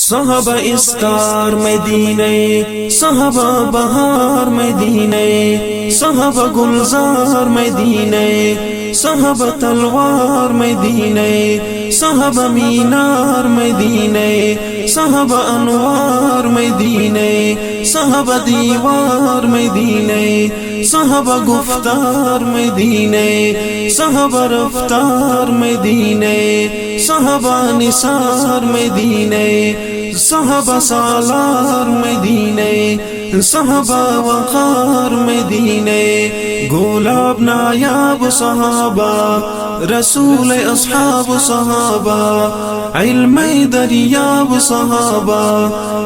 صحابہ اسکار مدینے، صحابہ بہار مدینے، صحابہ گلزار مدینے، صحابہ تلوار مدینے، صحابہ مینار مدینے، صحابہ انوار مدینے، صحابہ دیوار مدینے، صحابہ گفتار مدینے، صحابہ رفتار مدینے، صحابہ نثار مدینے، صحابہ سالار مدینے، صحابہ وقار مدینے، گلاب نایاب صحابہ، رسول اصحاب صحابہ، علم دریاب صحابہ،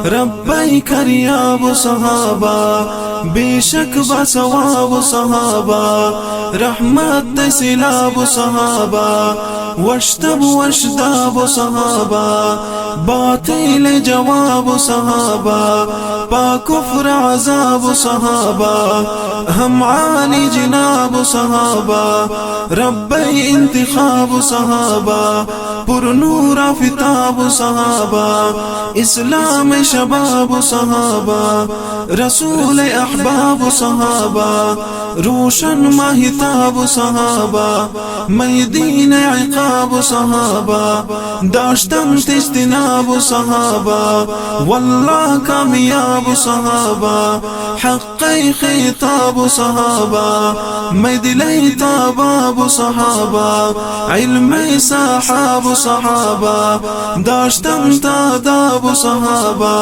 ربی کریاب صحابہ، بے شک بثواب صحابہ، رحمت سلاب صحابہ، واشتب واشداب صحابہ، باطل جواب صحابہ، پاکفر عذاب صحابہ، ہم عالی جناب صحابہ، ربی انتخاب صحابہ، پر نور آفتاب صحابہ، اسلام شباب صحابہ، رسول احباب صحابہ، روشن ماہتاب صحابہ، میدین عقاب صحابہ، داشتن اجتناب صحابہ، واللہ کامیاب صحابہ، حق خطاب صحابہ، مدلی تاباب صحابہ، علم صحاب صحابہ، داشتن تاداب صحابہ۔